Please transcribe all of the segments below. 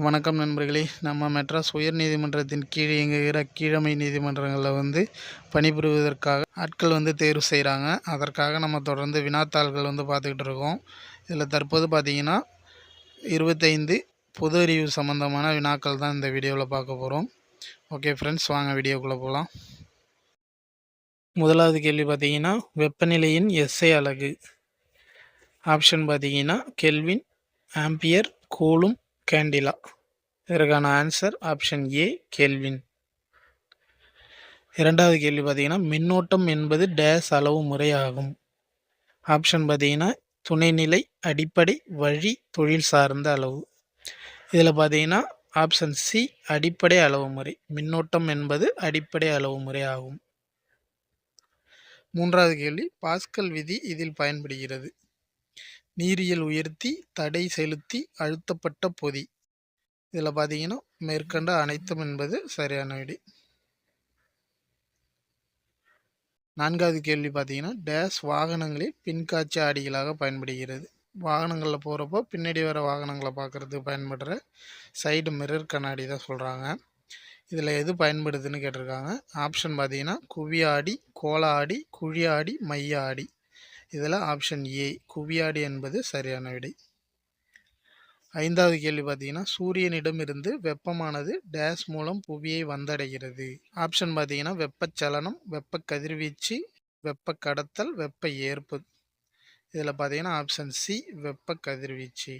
வணக்கம் நண்பர்களே. நம்ம மெட்ராஸ் உயர் நீதிமன்றத்தின் கீழ் இயங்குகிற கீழமை நீதிமன்றங்களில் பணிபுரிவதற்காக ஆட்கள் தேர்வு செய்கிறாங்க. அதற்காக நம்ம தொடர்ந்து வினாத்தாள்கள் பார்த்துக்கிட்டு இருக்கோம். இதில் தற்போது பார்த்தீங்கன்னா 25 பொது அறிவு சம்பந்தமான வினாக்கள் தான் இந்த வீடியோவில் பார்க்க போகிறோம். ஓகே ஃப்ரெண்ட்ஸ், வாங்க வீடியோக்குள்ளே போகலாம். முதலாவது கேள்வி பார்த்தீங்கன்னா, வெப்பநிலையின் எஸ்ஐ அலகு. ஆப்ஷன் பார்த்தீங்கன்னா கெல்வின், ஆம்பியர், கூலும், கேண்டிலா. இதற்கான ஆன்சர் ஆப்ஷன் ஏ கெல்வின். இரண்டாவது கேள்வி பார்த்தீங்கன்னா, மின்னோட்டம் என்பது டேஸ் அளவு முறை ஆகும். ஆப்ஷன் பார்த்தீங்கன்னா துணைநிலை, அடிப்படை, வழி, தொழில் சார்ந்த அளவு. இதில் பார்த்தீங்கன்னா ஆப்ஷன் சி அடிப்படை அளவு முறை. மின்னோட்டம் என்பது அடிப்படை அளவு முறை ஆகும். மூன்றாவது கேள்வி, பாஸ்கல் விதி இதில் பயன்படுகிறது. நீரியல் உயர்த்தி, தடை செலுத்தி, அழுத்தப்பட்ட பொதி. இதில் பார்த்தீங்கன்னா மேற்கண்ட அனைத்தும் என்பது சரியான விடை. நான்காவது கேள்வி பார்த்தீங்கன்னா, டேஸ் வாகனங்களில் பின்காட்சி ஆடிகளாக பயன்படுகிறது. வாகனங்களில் போகிறப்போ பின்னாடி வர வாகனங்களை பார்க்குறதுக்கு பயன்படுற சைடு மிரர் கண்ணாடி தான் சொல்கிறாங்க. இதில் எது பயன்படுதுன்னு கேட்டிருக்காங்க. ஆப்ஷன் பார்த்தீங்கன்னா குவியாடி, கோல ஆடி, குழியாடி, மைய ஆடி. இதில் ஆப்ஷன் ஏ குவியாடி என்பது சரியான விடை. ஐந்தாவது கேள்வி பார்த்தீங்கன்னா, சூரியனிடமிருந்து வெப்பமானது டேஸ் மூலம் புவியை வந்தடைகிறது. ஆப்ஷன் பார்த்தீங்கன்னா வெப்பச்சலனம், வெப்ப கதிர்வீச்சு, வெப்ப கடத்தல், வெப்ப ஏற்பு. இதில் பார்த்தீங்கன்னா ஆப்ஷன் சி வெப்ப கதிர்வீச்சு.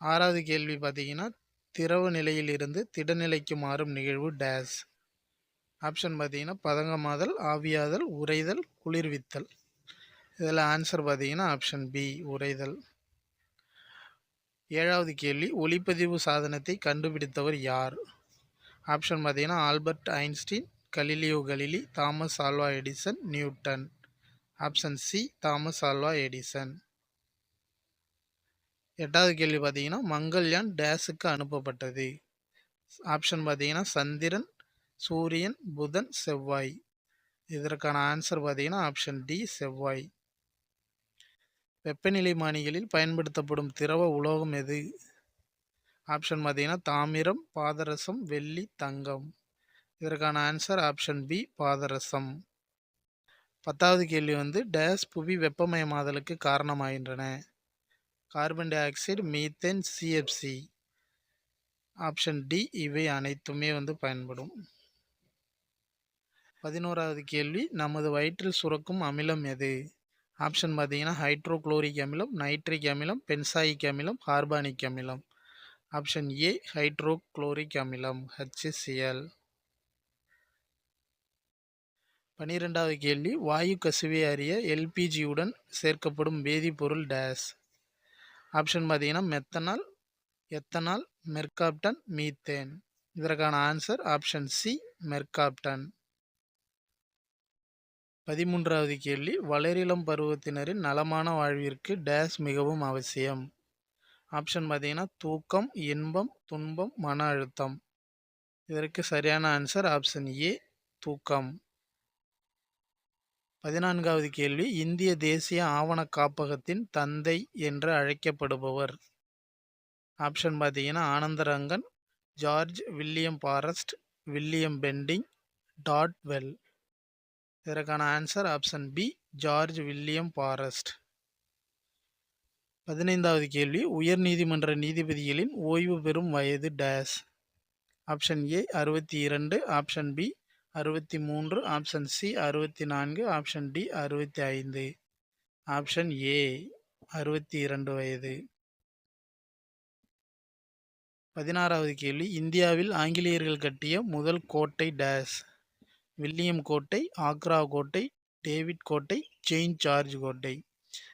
ஆறாவது கேள்வி பார்த்தீங்கன்னா, திரவ நிலையிலிருந்து திடநிலைக்கு மாறும் நிகழ்வு டேஸ். ஆப்ஷன் பார்த்தீங்கன்னா பதங்கமாதல், ஆவியாதல், உறைதல், குளிர்வித்தல். இதில் ஆன்சர் பார்த்தீங்கன்னா ஆப்ஷன் பி உறைதல். ஏழாவது கேள்வி, ஒளிப்பதிவு சாதனத்தை கண்டுபிடித்தவர் யார்? ஆப்ஷன் பார்த்தீங்கன்னா Albert Einstein, Galileo Galilei, Thomas Alva Edison, Newton. Option C Thomas Alva Edison. எட்டாவது கேள்வி பார்த்தீங்கன்னா, மங்கள்யான் டேஸுக்கு அனுப்பப்பட்டது. ஆப்ஷன் பார்த்தீங்கன்னா சந்திரன், சூரியன், புதன், செவ்வாய். இதற்கான ஆன்சர் பார்த்தீங்கன்னா ஆப்ஷன் டி செவ்வாய். வெப்பநிலைமானிகளில் பயன்படுத்தப்படும் திரவ உலோகம் எது? ஆப்ஷன் பார்த்தீங்கன்னா தாமிரம், பாதரசம், வெள்ளி, தங்கம். இதற்கான ஆன்சர் ஆப்ஷன் பி பாதரசம். பத்தாவது கேள்வி டேஸ் புவி வெப்பமயமாதலுக்கு காரணமாகின்றன. Carbon dioxide, methane, CFC. Option D இவை அனைத்துமே பயன்படும். 11வது கேள்வி, நமது வயிற்றில் சுரக்கும் அமிலம் எது? ஆப்ஷன் பார்த்தீங்கன்னா ஹைட்ரோகுளோரிக் அமிலம், நைட்ரிக் அமிலம், பென்சாயிக் அமிலம், கார்பானிக் அமிலம். ஆப்ஷன் ஏ ஹைட்ரோகுளோரிக் அமிலம் HCl. 12வது கேள்வி, வாயு கசிவை அறிய எல்பிஜியுடன் சேர்க்கப்படும் வேதிப்பொருள் டேஸ். ஆப்ஷன் பார்த்தீங்கன்னா மெத்தனால், எத்தனால், மெர்காப்டன், மீத்தேன். இதற்கான ஆன்சர் ஆப்ஷன் சி மெர்காப்டன். 13வது கேள்வி, வளரிளம் பருவத்தினரின் நலமான வாழ்விற்கு டேஸ் மிகவும் அவசியம். ஆப்ஷன் பார்த்தீங்கன்னா தூக்கம், இன்பம், துன்பம், மன அழுத்தம். இதற்கு சரியான ஆன்சர் ஆப்ஷன் ஏ தூக்கம். 14வது கேள்வி, இந்திய தேசிய ஆவண காப்பகத்தின் தந்தை என்று அழைக்கப்படுபவர். ஆப்ஷன் பார்த்தீங்கன்னா Anandarangan, George William Forrest, William Bentinck, Dodwell. இதற்கான answer option B George William Forrest. 15வது கேள்வி, உயர் நீதிமன்ற நீதிபதிகளின் ஓய்வு பெறும் வயது டேஸ். Option A 62, option B 63, option C 64, option D 65. Option A 62 வயது. 16வது கேள்வி, இந்தியாவில் ஆங்கிலேயர்கள் கட்டிய முதல் கோட்டை டேஸ். வில்லியம் கோட்டை, ஆக்ரா கோட்டை, டேவிட் கோட்டை, செயின்ட் ஜார்ஜ் கோட்டை.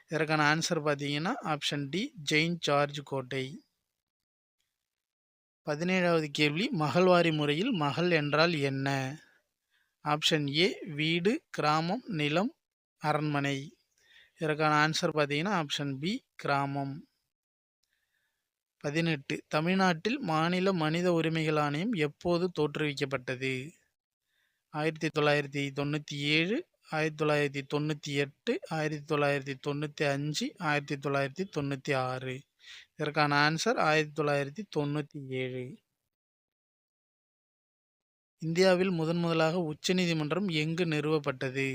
இதற்கான ஆன்சர் பார்த்தீங்கன்னா ஆப்ஷன் டி செயின்ட் ஜார்ஜ் கோட்டை. 17வது கேள்வி, மகள்வாரி முறையில் மகள் என்றால் என்ன? ஆப்ஷன் ஏ வீடு, கிராமம், நிலம், அரண்மனை. இதற்கான ஆன்சர் பார்த்தீங்கன்னா ஆப்ஷன் பி கிராமம். 18 தமிழ்நாட்டில் மாநில மனித உரிமைகள் ஆணையம் எப்போது தோற்றுவிக்கப்பட்டது? 1997, 1998, 1995, 1996. இதற்கான ஆன்சர் 1997. இந்தியாவில் முதலாக உச்சநீதிமன்றம் எங்கு நிறுவப்பட்டது?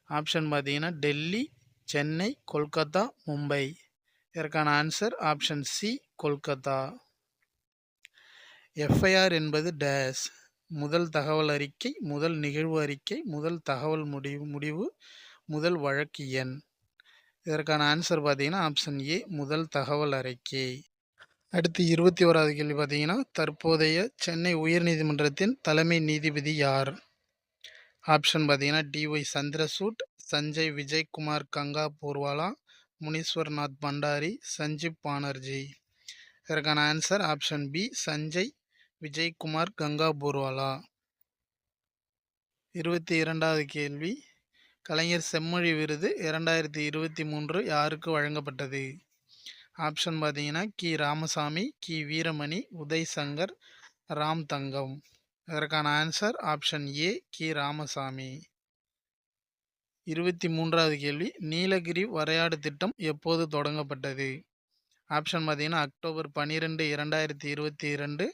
ஆப்ஷன் பார்த்தீங்கன்னா டெல்லி, சென்னை, கொல்கத்தா, மும்பை. இதற்கான answer option C Kolkata. FIR என்பது டேஸ். முதல் தகவல் அறிக்கை, முதல் நிகழ்வு அறிக்கை, முதல் தகவல் முடிவு, முதல் வழக்கு எண். இதற்கான ஆன்சர் பார்த்தீங்கன்னா ஆப்ஷன் ஏ முதல் தகவல் அறிக்கை. அடுத்து 21வது கேள்வி பார்த்தீங்கன்னா தற்போதைய சென்னை உயர்நீதிமன்றத்தின் தலைமை நீதிபதி யார்? ஆப்ஷன் பார்த்தீங்கன்னா டிஒய் சந்திரசூட், சஞ்சய் விஜய்குமார் கங்கா பூர்வாலா, முனீஸ்வர்நாத் பண்டாரி, சஞ்சீப் பானர்ஜி. இதற்கான answer option B Sanjay Vijaykumar Gangapurwala. 22வது கேள்வி கலைஞர் செம்மொழி விருது 2023 யாருக்கு வழங்கப்பட்டது? ஆப்ஷன் பார்த்தீங்கன்னா கி ராமசாமி, கி வீரமணி, உதய் சங்கர், ராம் தங்கம். இதற்கான ஆன்சர் ஆப்ஷன் ஏ கி ராமசாமி. 23வது கேள்வி நீலகிரி வரையாடு திட்டம் எப்போது தொடங்கப்பட்டது? ஆப்ஷன் பார்த்தீங்கன்னா அக்டோபர் 12, 2022,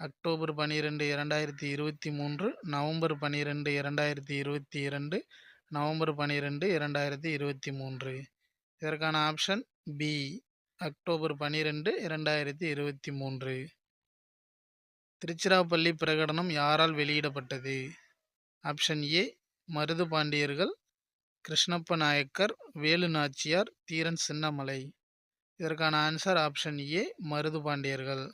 அக்டோபர் 12, 2023, நவம்பர் 12, 2022, நவம்பர் 12, 2023. இதற்கான ஆப்ஷன் பி அக்டோபர் 12, 2023. திருச்சிராப்பள்ளி பிரகடனம் யாரால் வெளியிடப்பட்டது? ஆப்ஷன் ஏ மருது பாண்டியர்கள், கிருஷ்ணப்ப நாயக்கர், வேலு நாச்சியார், தீரன் சின்னமலை. இதற்கான ஆன்சர் ஆப்ஷன் ஏ மருது பாண்டியர்கள்.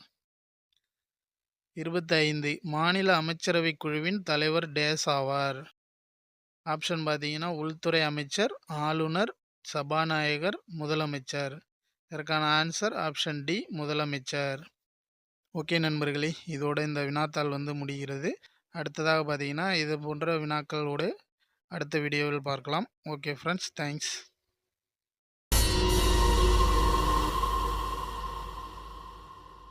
25 மாநில அமைச்சரவை குழுவின் தலைவர் டேஸ் ஆவார்? ஆப்ஷன் பார்த்தீங்கன்னா உள்துறை அமைச்சர், ஆளுநர், சபாநாயகர், முதலமைச்சர். இதற்கான ஆன்சர் ஆப்ஷன் டி முதலமைச்சர். ஓகே நண்பர்களே, இதோட இந்த வினாத்தாள் முடிகிறது. அடுத்ததாக பார்த்தீங்கன்னா இது போன்ற வினாக்களோடு அடுத்த வீடியோவில் பார்க்கலாம். Okay friends, thanks.